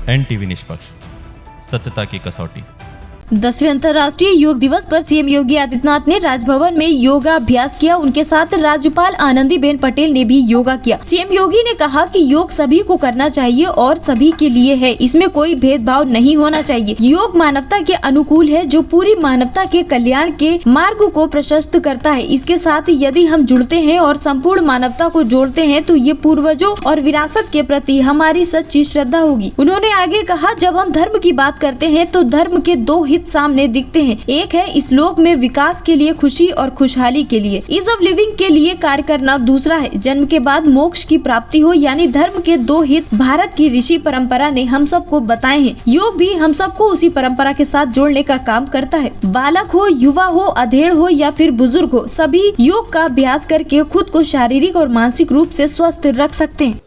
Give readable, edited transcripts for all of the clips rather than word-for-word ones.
NTV निष्पक्ष, सत्यता की कसौटी। 10वें अंतर्राष्ट्रीय योग दिवस पर सीएम योगी आदित्यनाथ ने राजभवन में योगाभ्यास किया। उनके साथ राज्यपाल आनंदीबेन पटेल ने भी योगा किया। सीएम योगी ने कहा कि योग सभी को करना चाहिए और सभी के लिए है, इसमें कोई भेदभाव नहीं होना चाहिए। योग मानवता के अनुकूल है, जो पूरी मानवता के कल्याण के मार्ग को प्रशस्त करता है। इसके साथ यदि हम जुड़ते हैं और संपूर्ण मानवता को जोड़ते हैं तो ये पूर्वजों और विरासत के प्रति हमारी सच्ची श्रद्धा होगी। उन्होंने आगे कहा, जब हम धर्म की बात करते हैं तो धर्म के दो सामने दिखते हैं। एक है इस लोक में विकास के लिए, खुशी और खुशहाली के लिए, ईज ऑफ लिविंग के लिए कार्य करना। दूसरा है जन्म के बाद मोक्ष की प्राप्ति हो, यानी धर्म के दो हित भारत की ऋषि परंपरा ने हम सबको बताए हैं। योग भी हम सबको उसी परंपरा के साथ जोड़ने का काम करता है। बालक हो, युवा हो, अधेड़ हो या फिर बुजुर्ग हो, सभी योग का अभ्यास करके खुद को शारीरिक और मानसिक रूप से स्वस्थ रख सकते हैं।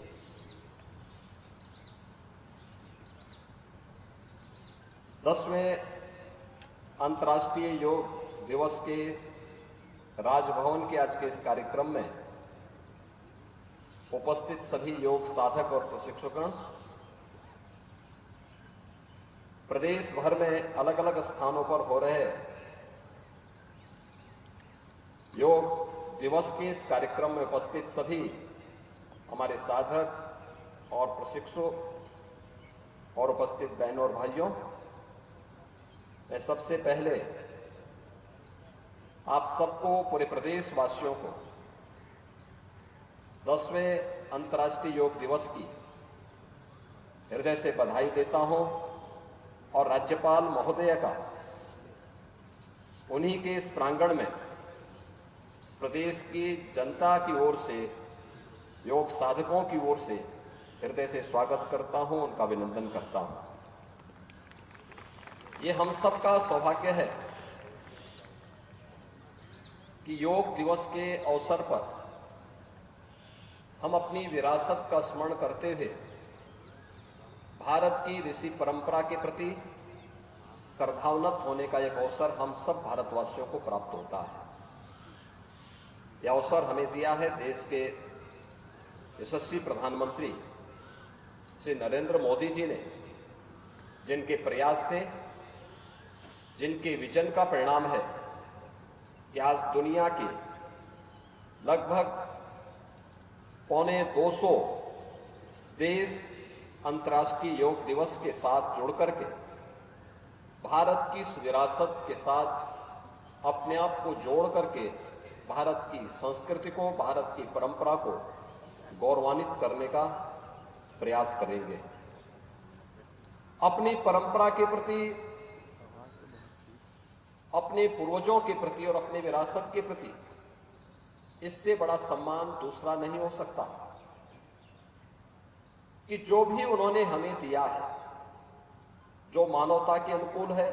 10वें अंतर्राष्ट्रीय योग दिवस के राजभवन के आज के इस कार्यक्रम में उपस्थित सभी योग साधक और प्रशिक्षकगण, प्रदेश भर में अलग अलग स्थानों पर हो रहे योग दिवस के इस कार्यक्रम में उपस्थित सभी हमारे साधक और प्रशिक्षक और उपस्थित बहनों और भाइयों, मैं सबसे पहले आप सबको, पूरे प्रदेश वासियों को 10वें अंतर्राष्ट्रीय योग दिवस की हृदय से बधाई देता हूं और राज्यपाल महोदय का उन्हीं के इस प्रांगण में प्रदेश की जनता की ओर से, योग साधकों की ओर से हृदय से स्वागत करता हूं, उनका अभिनंदन करता हूं। ये हम सबका सौभाग्य है कि योग दिवस के अवसर पर हम अपनी विरासत का स्मरण करते हुए भारत की ऋषि परंपरा के प्रति श्रद्धान्वित होने का एक अवसर हम सब भारतवासियों को प्राप्त होता है। यह अवसर हमें दिया है देश के यशस्वी प्रधानमंत्री श्री नरेंद्र मोदी जी ने, जिनके प्रयास से, जिनके विजन का परिणाम है कि आज दुनिया के लगभग 250 देश अंतर्राष्ट्रीय योग दिवस के साथ जुड़कर के भारत की इस विरासत के साथ अपने आप को जोड़ करके भारत की संस्कृति को, भारत की परंपरा को गौरवान्वित करने का प्रयास करेंगे। अपनी परंपरा के प्रति, अपने पूर्वजों के प्रति और अपने विरासत के प्रति इससे बड़ा सम्मान दूसरा नहीं हो सकता कि जो भी उन्होंने हमें दिया है, जो मानवता के अनुकूल है,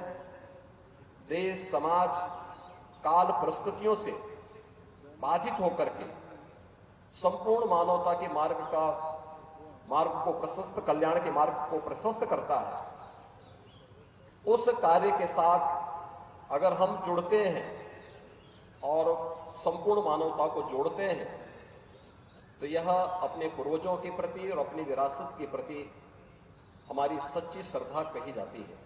देश, समाज, काल, परिस्थितियों से बाधित होकर के संपूर्ण मानवता के मार्ग को प्रशस्त, कल्याण के मार्ग को प्रशस्त करता है। उस कार्य के साथ अगर हम जुड़ते हैं और संपूर्ण मानवता को जोड़ते हैं तो यह अपने पूर्वजों के प्रति और अपनी विरासत के प्रति हमारी सच्ची श्रद्धा कही जाती है।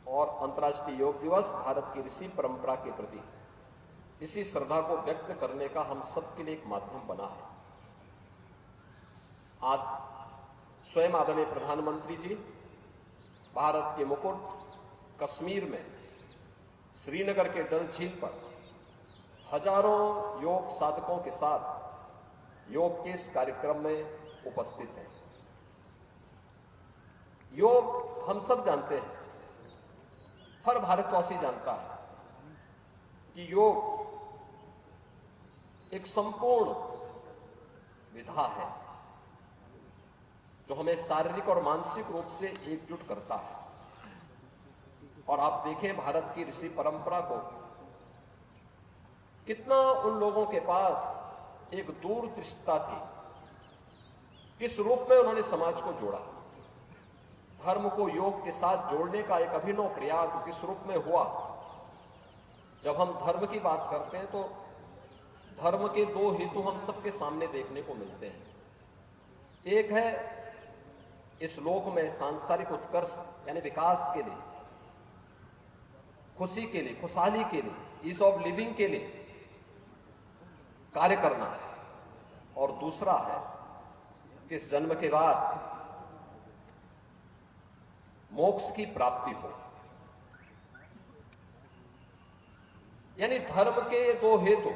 और अंतर्राष्ट्रीय योग दिवस भारत की ऋषि परंपरा के प्रति इसी श्रद्धा को व्यक्त करने का हम सबके लिए एक माध्यम बना है। आज स्वयं आदरणीय प्रधानमंत्री जी भारत के मुकुट कश्मीर में श्रीनगर के डल झील पर हजारों योग साधकों के साथ योग के इस कार्यक्रम में उपस्थित हैं। योग हम सब जानते हैं, हर भारतवासी जानता है कि योग एक संपूर्ण विधा है जो हमें शारीरिक और मानसिक रूप से एकजुट करता है। और आप देखें भारत की ऋषि परंपरा को, कितना उन लोगों के पास एक दूरदृष्टता थी, किस रूप में उन्होंने समाज को जोड़ा, धर्म को योग के साथ जोड़ने का एक अभिनव प्रयास किस रूप में हुआ। जब हम धर्म की बात करते हैं तो धर्म के दो हेतु हम सबके सामने देखने को मिलते हैं। एक है इस लोक में सांसारिक उत्कर्ष यानी विकास के लिए, खुशी के लिए, खुशहाली के लिए, ईज ऑफ लिविंग के लिए कार्य करना है। और दूसरा है कि इस जन्म के बाद मोक्ष की प्राप्ति हो। यानी धर्म के दो हेतु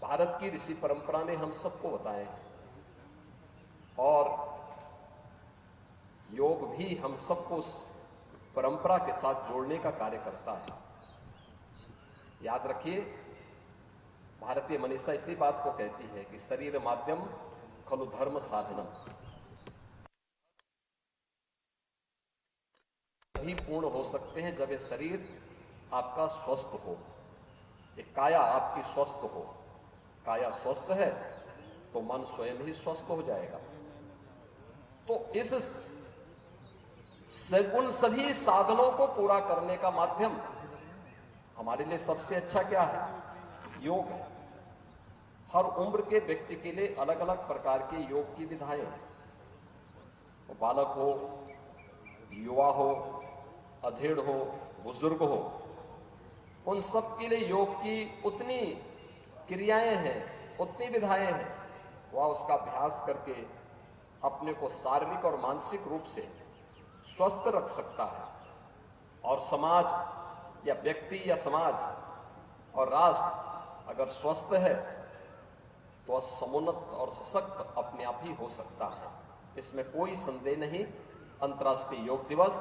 भारत की ऋषि परंपरा ने हम सबको बताए हैं और योग भी हम सबको उस परंपरा के साथ जोड़ने का कार्य करता है। याद रखिए, भारतीय मनीषा इसी बात को कहती है कि शरीर माध्यम खलु धर्म साधनम। तभी पूर्ण हो सकते हैं जब ये शरीर आपका स्वस्थ हो, ये काया आपकी स्वस्थ हो। काया स्वस्थ है तो मन स्वयं ही स्वस्थ हो जाएगा। तो उन सभी साधनों को पूरा करने का माध्यम हमारे लिए सबसे अच्छा क्या है? योग है। हर उम्र के व्यक्ति के लिए अलग अलग प्रकार के योग की विधाएं, वो बालक हो, युवा हो, अधेड़ हो, बुजुर्ग हो, उन सब के लिए योग की उतनी क्रियाएं हैं, उतनी विधाएं हैं। वह उसका अभ्यास करके अपने को शारीरिक और मानसिक रूप से स्वस्थ रख सकता है। और समाज या व्यक्ति या समाज और राष्ट्र अगर स्वस्थ है तो वह समुन्नत और सशक्त अपने आप ही हो सकता है, इसमें कोई संदेह नहीं। अंतर्राष्ट्रीय योग दिवस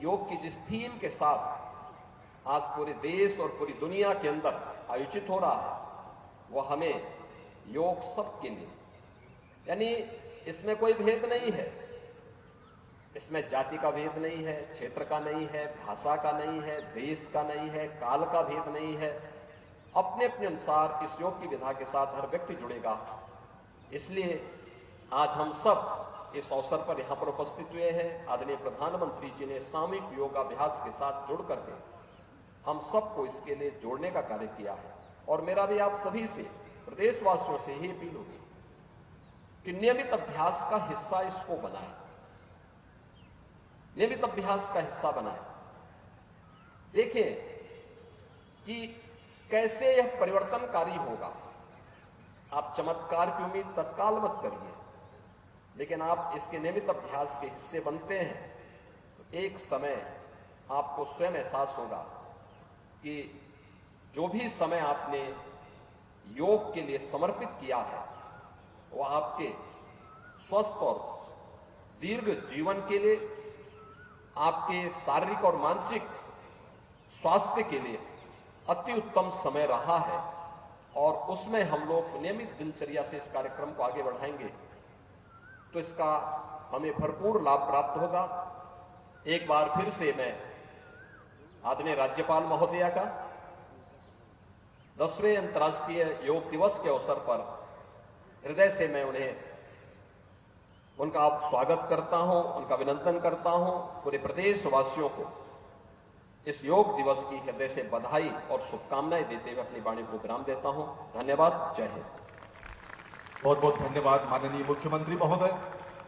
योग की जिस थीम के साथ आज पूरे देश और पूरी दुनिया के अंदर आयोजित हो रहा है, वह हमें योग सबके लिए, यानी इसमें कोई भेद नहीं है, इसमें जाति का भेद नहीं है, क्षेत्र का नहीं है, भाषा का नहीं है, देश का नहीं है, काल का भेद नहीं है। अपने अपने अनुसार इस योग की विधा के साथ हर व्यक्ति जुड़ेगा। इसलिए आज हम सब इस अवसर पर यहां पर उपस्थित हुए हैं। आदरणीय प्रधानमंत्री जी ने सामूहिक योगाभ्यास के साथ जुड़ करके हम सबको इसके लिए जोड़ने का कार्य किया है। और मेरा भी आप सभी से, प्रदेशवासियों से ही अपील होगी कि नियमित अभ्यास का हिस्सा इसको बनाएं, नियमित अभ्यास का हिस्सा बनाएं। देखें कि कैसे यह परिवर्तनकारी होगा। आप चमत्कार की उम्मीद तत्काल मत करिए, लेकिन आप इसके नियमित अभ्यास के हिस्से बनते हैं तो एक समय आपको स्वयं एहसास होगा कि जो भी समय आपने योग के लिए समर्पित किया है वह आपके स्वस्थ और दीर्घ जीवन के लिए, आपके शारीरिक और मानसिक स्वास्थ्य के लिए अति उत्तम समय रहा है। और उसमें हम लोग नियमित दिनचर्या से इस कार्यक्रम को आगे बढ़ाएंगे तो इसका हमें भरपूर लाभ प्राप्त होगा। एक बार फिर से मैं आदरणीय राज्यपाल महोदया का 10वें अंतर्राष्ट्रीय योग दिवस के अवसर पर हृदय से मैं उनका स्वागत करता हूं, उनका अभिनंदन करता हूं। पूरे प्रदेशवासियों को इस योग दिवस की हृदय से बधाई और शुभकामनाएं देते हुए अपनी वाणी को विराम देता हूं। धन्यवाद। जय हिंद। बहुत बहुत धन्यवाद माननीय मुख्यमंत्री महोदय।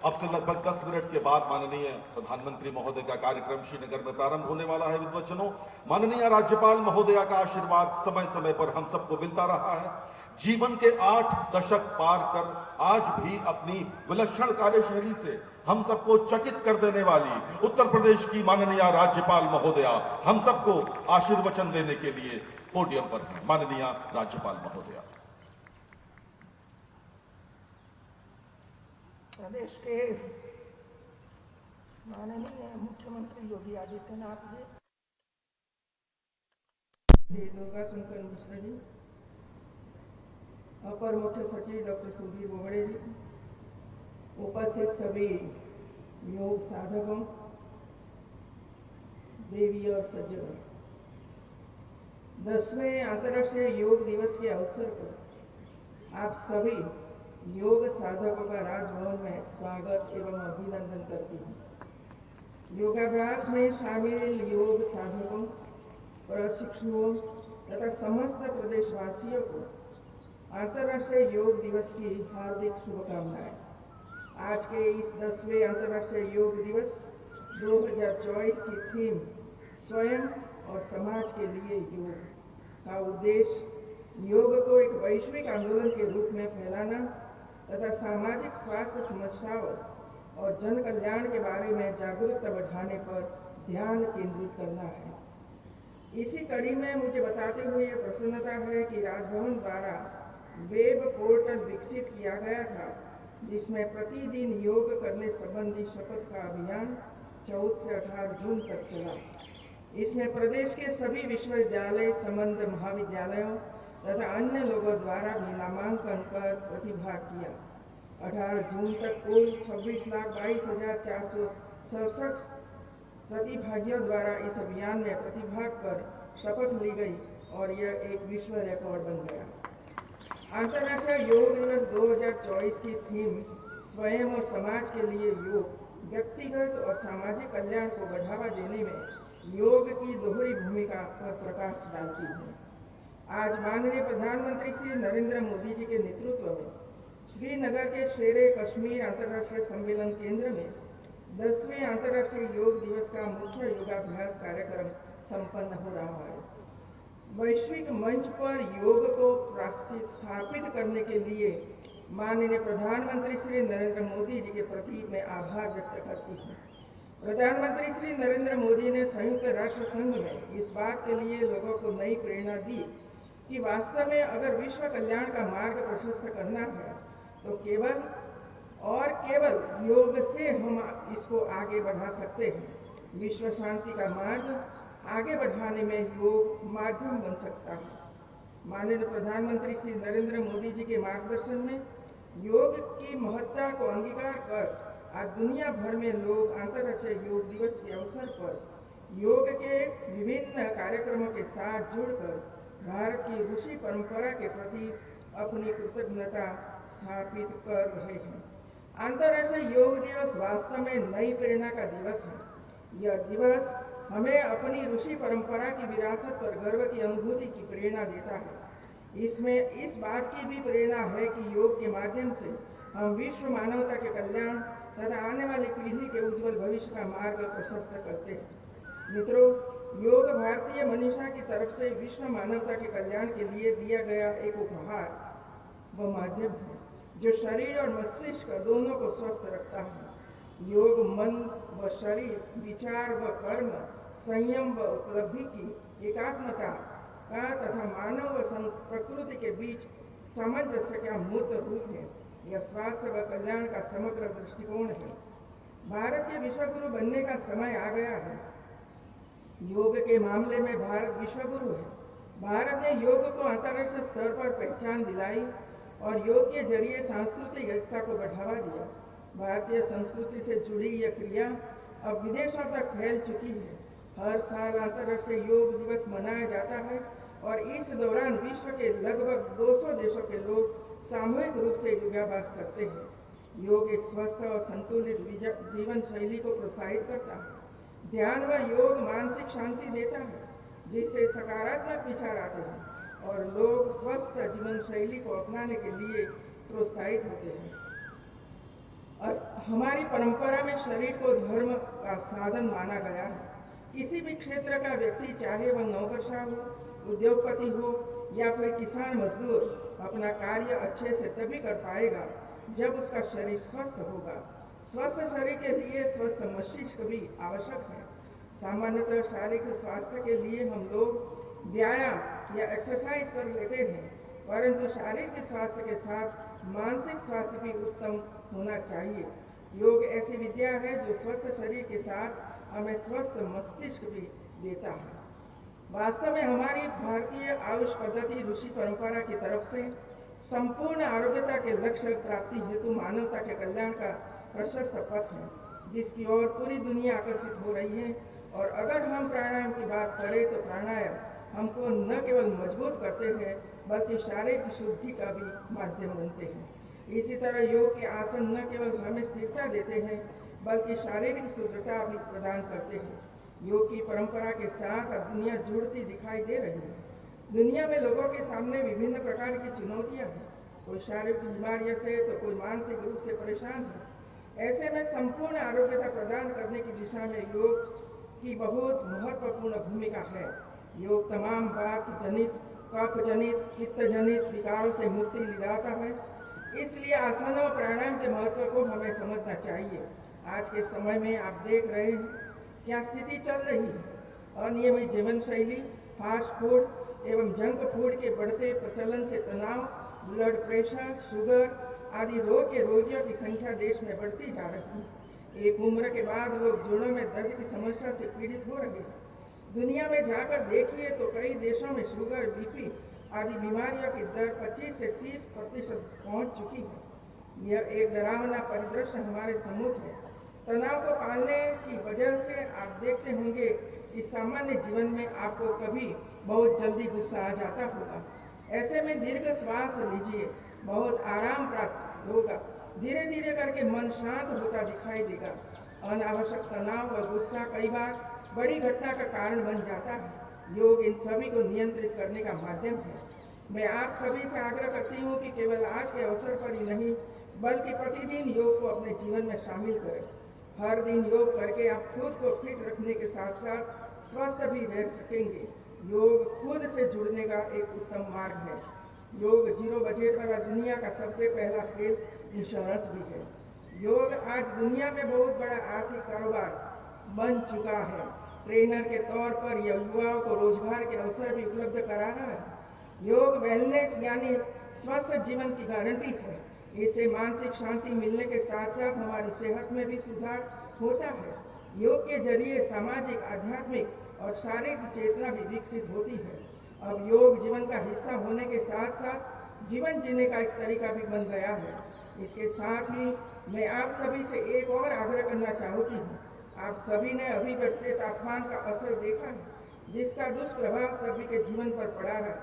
अब से लगभग 10 मिनट के बाद माननीय प्रधानमंत्री महोदय का कार्यक्रम श्रीनगर में प्रारंभ होने वाला है। विद्वज्जनों, माननीय राज्यपाल महोदया का आशीर्वाद समय समय पर हम सबको मिलता रहा है। जीवन के 8 दशक पार कर आज भी अपनी विलक्षण कार्यशैली से हम सबको चकित कर देने वाली उत्तर प्रदेश की माननीय राज्यपाल महोदया हम सबको आशीर्वचन देने के लिए पोडियम पर हैं। माननीय राज्यपाल महोदया। प्रदेश के माननीय मुख्यमंत्री योगी आदित्यनाथ जी, दुर्गा शंकर मिश्र जी, अपर मुख्य सचिव डॉक्टर सुधीर बोबड़े जी, उपस्थित सभी योग साधकों, देवी और सज्जनों, 10वें अंतर्राष्ट्रीय योग दिवस के अवसर पर आप सभी योग साधकों का राजभवन में स्वागत एवं अभिनंदन करती हूँ। योगाभ्यास में शामिल योग साधकों, प्रशिक्षुओं तथा समस्त प्रदेशवासियों को अंतर्राष्ट्रीय योग दिवस की हार्दिक शुभकामनाएं। आज के इस 10वें अंतर्राष्ट्रीय योग दिवस 2024 की थीम स्वयं और समाज के लिए योग का उद्देश्य योग को एक वैश्विक आंदोलन के रूप में फैलाना तथा सामाजिक स्वास्थ्य समस्याओं और जन कल्याण के बारे में जागरूकता बढ़ाने पर ध्यान केंद्रित करना है। इसी कड़ी में मुझे बताते हुए यह प्रसन्नता है कि राजभवन द्वारा वेब पोर्टल विकसित किया गया था, जिसमें प्रतिदिन योग करने संबंधी शपथ का अभियान 14 से 18 जून तक चला। इसमें प्रदेश के सभी विश्वविद्यालय, संबद्ध महाविद्यालयों तथा अन्य लोगों द्वारा भी नामांकन कर प्रतिभाग किया। 18 जून तक कुल 26,22,467 प्रतिभागियों द्वारा इस अभियान में प्रतिभाग कर शपथ ली गई और यह एक विश्व रिकॉर्ड बन गया। अंतर्राष्ट्रीय योग दिवस 2024 की थीम स्वयं और समाज के लिए योग व्यक्तिगत और सामाजिक कल्याण को बढ़ावा देने में योग की दोहरी भूमिका पर प्रकाश डालती है। आज माननीय प्रधानमंत्री श्री नरेंद्र मोदी जी के नेतृत्व में श्रीनगर के शेरे कश्मीर अंतर्राष्ट्रीय सम्मेलन केंद्र में 10वें अंतर्राष्ट्रीय योग दिवस का मुख्य योगाभ्यास कार्यक्रम संपन्न हो रहा है। वैश्विक मंच पर योग को स्थापित करने के लिए माननीय प्रधानमंत्री श्री नरेंद्र मोदी जी के प्रति मैं आभार व्यक्त करती हूँ। प्रधानमंत्री श्री नरेंद्र मोदी ने संयुक्त राष्ट्र संघ में इस बात के लिए लोगों को नई प्रेरणा दी कि वास्तव में अगर विश्व कल्याण का मार्ग प्रशस्त करना है तो केवल योग से हम इसको आगे बढ़ा सकते हैं। विश्व शांति का मार्ग आगे बढ़ाने में योग माध्यम बन सकता है। माननीय प्रधानमंत्री श्री नरेंद्र मोदी जी के मार्गदर्शन में योग की महत्ता को अंगीकार कर आज दुनिया भर में लोग अंतर्राष्ट्रीय योग दिवस के अवसर पर योग के विभिन्न कार्यक्रमों के साथ जुड़कर भारत की ऋषि परंपरा के प्रति अपनी कृतज्ञता स्थापित कर रहे हैं। अंतर्राष्ट्रीय योग दिवस वास्तव में नई प्रेरणा का दिवस है। यह दिवस हमें अपनी ऋषि परंपरा की विरासत पर गर्व की अनुभूति की प्रेरणा देता है। इसमें इस बात की भी प्रेरणा है कि योग के माध्यम से हम विश्व मानवता के कल्याण तथा आने वाली पीढ़ी के उज्जवल भविष्य का मार्ग प्रशस्त करते हैं। मित्रों, योग भारतीय मनीषा की तरफ से विश्व मानवता के कल्याण के लिए दिया गया एक उपहार व माध्यम है जो शरीर और मस्तिष्क दोनों को स्वस्थ रखता है। योग मन व शरीर, विचार व कर्म, संयम व उपलब्धि की एकात्मता का तथा मानव व प्रकृति के बीच सामंजस्य का मूर्त रूप है। यह स्वास्थ्य व कल्याण का समग्र दृष्टिकोण है। भारत के विश्वगुरु बनने का समय आ गया है। योग के मामले में भारत विश्वगुरु है। भारत ने योग को अंतर्राष्ट्रीय स्तर पर पहचान दिलाई और योग के जरिए सांस्कृतिक एकता को बढ़ावा दिया। भारतीय संस्कृति से जुड़ी यह क्रिया अब विदेशों तक फैल चुकी है। हर साल अंतर्राष्ट्रीय योग दिवस मनाया जाता है और इस दौरान विश्व के लगभग 200 देशों के लोग सामूहिक रूप से योगाभ्यास करते हैं। योग एक स्वस्थ और संतुलित जीवन शैली को प्रोत्साहित करता है। ध्यान व योग मानसिक शांति देता है, जिससे सकारात्मक विचार आते हैं और लोग स्वस्थ जीवन शैली को अपनाने के लिए प्रोत्साहित होते हैं। और हमारी परंपरा में शरीर को धर्म का साधन माना गया है। किसी भी क्षेत्र का व्यक्ति, चाहे वह नौकरशाह हो, उद्योगपति हो या फिर किसान मजदूर, अपना कार्य अच्छे से तभी कर पाएगा जब उसका शरीर स्वस्थ होगा। स्वस्थ शरीर के लिए स्वस्थ मस्तिष्क भी आवश्यक है। सामान्यतः शारीरिक स्वास्थ्य के लिए हम लोग व्यायाम या एक्सरसाइज कर लेते हैं, परंतु शारीरिक स्वास्थ्य के साथ मानसिक स्वास्थ्य भी उत्तम होना चाहिए। योग ऐसी विद्या है जो स्वस्थ शरीर के साथ हमें स्वस्थ मस्तिष्क भी देता है। वास्तव में हमारी भारतीय आयुष पद्धति ऋषि परंपरा की तरफ से संपूर्ण आरोग्यता के लक्ष्य प्राप्ति हेतु मानवता के कल्याण का प्रशस्त पथ है, जिसकी ओर पूरी दुनिया आकर्षित हो रही है। और अगर हम प्राणायाम की बात करें तो प्राणायाम हमको न केवल मजबूत करते हैं बल्कि शारीरिक शुद्धि का भी माध्यम बनते हैं। इसी तरह योग के आसन न केवल हमें स्थिरता देते हैं बल्कि शारीरिक शुद्धता भी प्रदान करते हैं। योग की परंपरा के साथ अब दुनिया जुड़ती दिखाई दे रही है। दुनिया में लोगों के सामने विभिन्न प्रकार की चुनौतियां हैं। कोई शारीरिक बीमारियों से तो कोई मानसिक रूप से परेशान है। ऐसे में संपूर्ण आरोग्यता प्रदान करने की दिशा में योग की बहुत महत्वपूर्ण भूमिका है। योग तमाम वात जनित, कफ जनित, पित्त जनित विकारों से मुक्ति दिलाता है। इसलिए आसनों और प्राणायाम के महत्व को हमें समझना चाहिए। आज के समय में आप देख रहे हैं क्या स्थिति चल रही है। अनियमित जीवन शैली, फास्ट फूड एवं जंक फूड के बढ़ते प्रचलन से तनाव, ब्लड प्रेशर, शुगर आदि रोग के रोगियों की संख्या देश में बढ़ती जा रही है। एक उम्र के बाद लोग जोड़ों में दर्द की समस्या से पीड़ित हो रहे हैं। दुनिया में जाकर देखिए तो कई देशों में शुगर, बीपी आदि बीमारियों की दर 25 से 30% पहुंच चुकी है। यह एक डरावना परिदृश्य हमारे सम्मुख है। तनाव को पालने की वजह से आप देखते होंगे कि सामान्य जीवन में आपको कभी बहुत जल्दी गुस्सा आ जाता होगा। ऐसे में दीर्घ श्वास लीजिए, बहुत आराम प्राप्त होगा। धीरे धीरे करके मन शांत होता दिखाई देगा। अनावश्यक तनाव व गुस्सा कई बार बड़ी घटना का कारण बन जाता है। योग इन सभी को नियंत्रित करने का माध्यम है। मैं आप सभी से आग्रह करती हूँ कि केवल आज के अवसर पर ही नहीं बल्कि प्रतिदिन योग को अपने जीवन में शामिल करें। हर दिन योग करके आप खुद को फिट रखने के साथ साथ स्वस्थ भी रह सकेंगे। योग खुद से जुड़ने का एक उत्तम मार्ग है। योग 0 बजट वाला दुनिया का सबसे पहला खेल इंश्योरेंस भी है। योग आज दुनिया में बहुत बड़ा आर्थिक कारोबार बन चुका है। ट्रेनर के तौर पर यह युवाओं को रोजगार के अवसर भी उपलब्ध करा रहा है। योग वेलनेस यानी स्वस्थ जीवन की गारंटी है। इससे मानसिक शांति मिलने के साथ साथ हमारी सेहत में भी सुधार होता है। योग के जरिए सामाजिक, आध्यात्मिक और शारीरिक चेतना भी विकसित होती है। अब योग जीवन का हिस्सा होने के साथ साथ जीवन जीने का एक तरीका भी बन गया है। इसके साथ ही मैं आप सभी से एक और आग्रह करना चाहती हूँ। आप सभी ने अभी बढ़ते तापमान का असर देखा है, जिसका दुष्प्रभाव सभी के जीवन पर पड़ा है।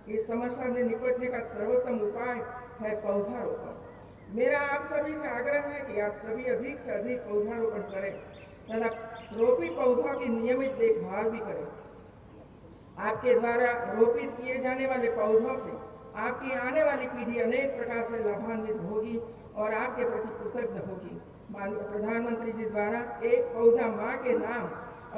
इस समस्या से निपटने का सर्वोत्तम उपाय है पौधारोपण। मेरा आप सभी से आग्रह है कि आप सभी अधिक से अधिक पौधारोपण करें तथा रोपित पौधों की नियमित देखभाल भी करें। आपके द्वारा रोपित किए जाने वाले पौधों से आपकी आने वाली पीढ़ी अनेक प्रकार से लाभान्वित होगी और आपके प्रति कृतज्ञ होगी। प्रधानमंत्री जी द्वारा एक पौधा माँ के नाम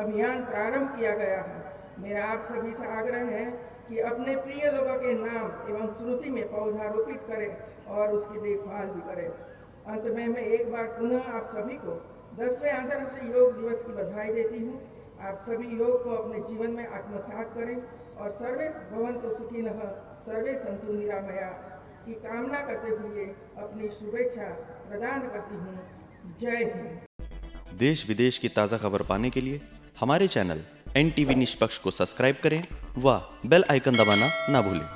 अभियान प्रारंभ किया गया है। मेरा आप सभी से आग्रह है कि अपने प्रिय लोगों के नाम एवं स्मृति में पौधा रोपित करें और उसकी देखभाल भी करें। अंत में मैं एक बार पुनः आप सभी को 10वें अंतर्राष्ट्रीय योग दिवस की बधाई देती हूँ। आप सभी योग को अपने जीवन में आत्मसात करें और सर्वे भवन्तु सुखिनः सर्वे सन्तु निरामया की कामना करते हुए अपनी शुभेच्छा प्रदान करती हूँ। जय हिंद। देश विदेश की ताज़ा खबर पाने के लिए हमारे चैनल NTV निष्पक्ष को सब्सक्राइब करें व बेल आइकन दबाना ना भूलें।